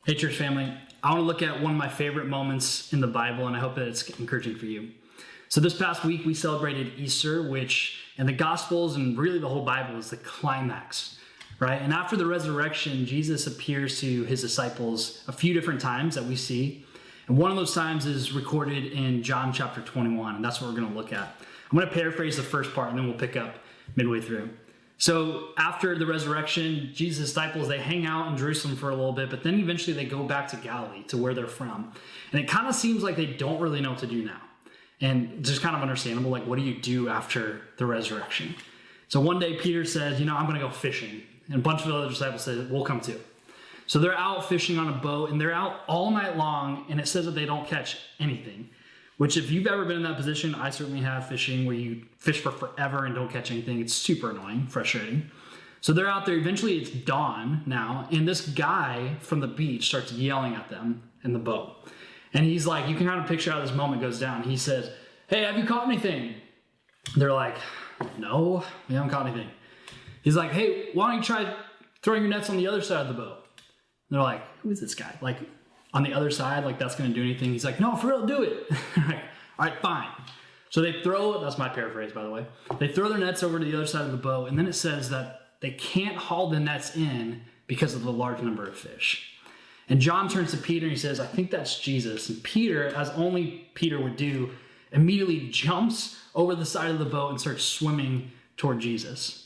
Hey, church family. I want to look at one of my favorite moments in the Bible, and I hope that it's encouraging for you. So this past week, we celebrated Easter, which in the Gospels and really the whole Bible is the climax, right? And after the resurrection, Jesus appears to his disciples a few different times that we see. And one of those times is recorded in John chapter 21, and that's what we're going to look at. I'm going to paraphrase the first part, and then we'll pick up midway through. So after the resurrection, Jesus' disciples, they hang out in Jerusalem for a little bit, but then eventually they go back to Galilee, to where they're from. And it kind of seems like they don't really know what to do now. And it's just kind of understandable, like, what do you do after the resurrection? So one day Peter says, I'm going to go fishing. And a bunch of other disciples said, we'll come too. So they're out fishing on a boat, and they're out all night long, and it says that they don't catch anything. Which, if you've ever been in that position, I certainly have, fishing where you fish for forever and don't catch anything. It's super annoying, frustrating. So they're out there. Eventually, it's dawn now, and this guy from the beach starts yelling at them in the boat. And he's like, you can kind of picture how this moment goes down. He says, "Hey, have you caught anything?" They're like, "No, we haven't caught anything." He's like, "Hey, why don't you try throwing your nets on the other side of the boat?" And they're like, "Who is this guy? Like, on the other side, like that's going to do anything?" He's like, "No, for real, do it." Like, all right, fine. So they throw it. That's my paraphrase, by the way. They throw their nets over to the other side of the boat, and then it says that they can't haul the nets in because of the large number of fish. And John turns to Peter and he says, "I think that's Jesus." And Peter, as only Peter would do, immediately jumps over the side of the boat and starts swimming toward Jesus.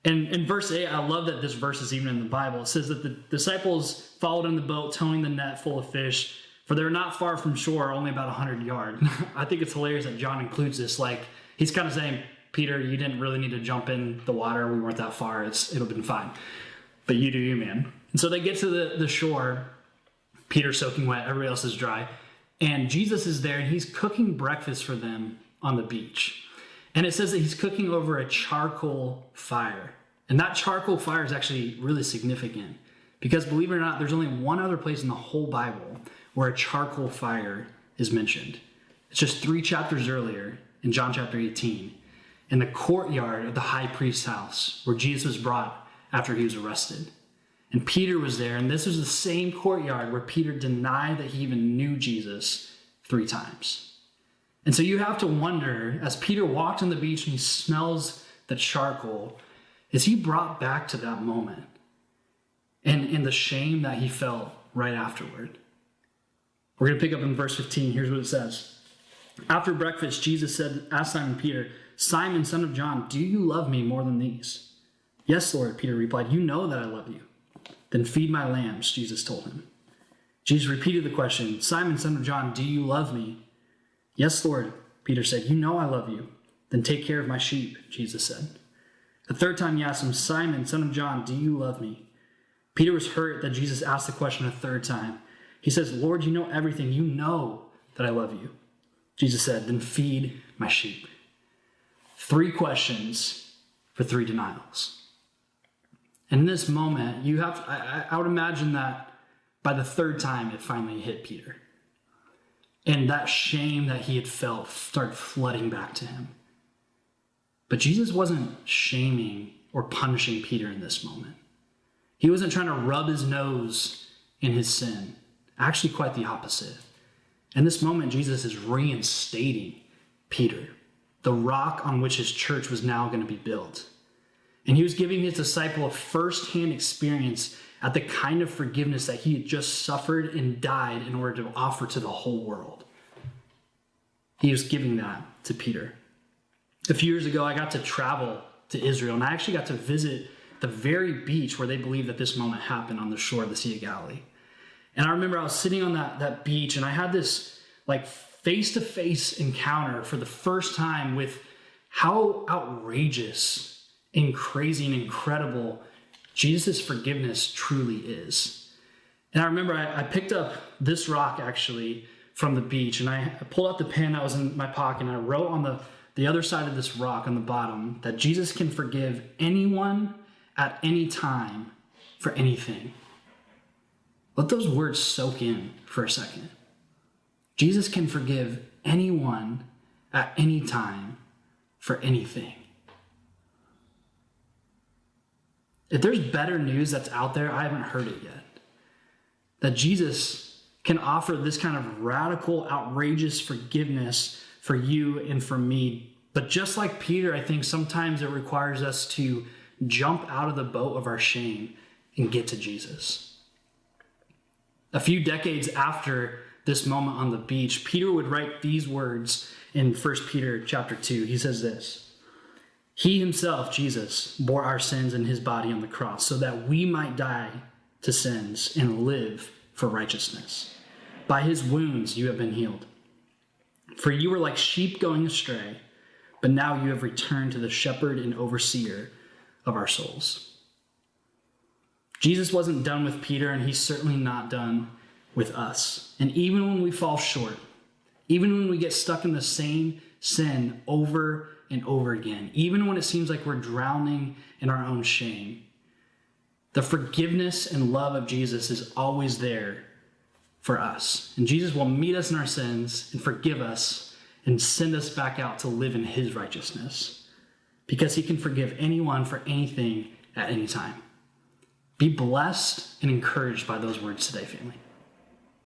And in verse 8, I love that this verse is even in the Bible. It says that the disciples followed in the boat, towing the net full of fish, for they were not far from shore, only about 100 yards. I think it's hilarious that John includes this. Like, he's kind of saying, Peter, you didn't really need to jump in the water. We weren't that far. It'll been fine. But you do you, man. And so they get to the shore. Peter's soaking wet. Everybody else is dry. And Jesus is there, and he's cooking breakfast for them on the beach. And it says that he's cooking over a charcoal fire. And that charcoal fire is actually really significant because, believe it or not, there's only one other place in the whole Bible where a charcoal fire is mentioned. It's just 3 chapters earlier in John chapter 18, in the courtyard of the high priest's house where Jesus was brought after he was arrested. And Peter was there, and this was the same courtyard where Peter denied that he even knew Jesus 3 times. And so you have to wonder, as Peter walked on the beach and he smells the charcoal, is he brought back to that moment and the shame that he felt right afterward? We're going to pick up in verse 15. Here's what it says. After breakfast, Jesus asked Simon Peter, "Simon, son of John, do you love me more than these?" "Yes, Lord," Peter replied. "You know that I love you." "Then feed my lambs," Jesus told him. Jesus repeated the question, "Simon, son of John, do you love me?" "Yes, Lord," Peter said. "You know I love you." "Then take care of my sheep," Jesus said. The third time he asked him, "Simon, son of John, do you love me?" Peter was hurt that Jesus asked the question a third time. He says, "Lord, you know everything. You know that I love you." Jesus said, "Then feed my sheep." 3 questions for 3 denials. And in this moment, I would imagine that by the 3rd time, it finally hit Peter. And that shame that he had felt started flooding back to him. But Jesus wasn't shaming or punishing Peter in this moment. He wasn't trying to rub his nose in his sin. Actually, quite the opposite. In this moment, Jesus is reinstating Peter, the rock on which his church was now going to be built. And he was giving his disciple a first-hand experience at the kind of forgiveness that he had just suffered and died in order to offer to the whole world. He was giving that to Peter. A few years ago, I got to travel to Israel, and I actually got to visit the very beach where they believe that this moment happened, on the shore of the Sea of Galilee. And I remember I was sitting on that beach, and I had this like face-to-face encounter for the first time with how outrageous and crazy and incredible Jesus' forgiveness truly is. And I remember I picked up this rock actually from the beach, and I pulled out the pen that was in my pocket, and I wrote on the other side of this rock on the bottom that Jesus can forgive anyone at any time for anything. Let those words soak in for a second. Jesus can forgive anyone at any time for anything. If there's better news that's out there, I haven't heard it yet. that Jesus can offer this kind of radical, outrageous forgiveness for you and for me. But just like Peter, I think sometimes it requires us to jump out of the boat of our shame and get to Jesus. A few decades after this moment on the beach, Peter would write these words in 1 Peter chapter 2. He says this: "He himself, Jesus, bore our sins in his body on the cross so that we might die to sins and live for righteousness. By his wounds you have been healed. For you were like sheep going astray, but now you have returned to the shepherd and overseer of our souls." Jesus wasn't done with Peter, and he's certainly not done with us. And even when we fall short, even when we get stuck in the same sin over and over again, even when it seems like we're drowning in our own shame, the forgiveness and love of Jesus is always there for us. And Jesus will meet us in our sins and forgive us and send us back out to live in his righteousness, because he can forgive anyone for anything at any time. Be blessed and encouraged by those words today, family.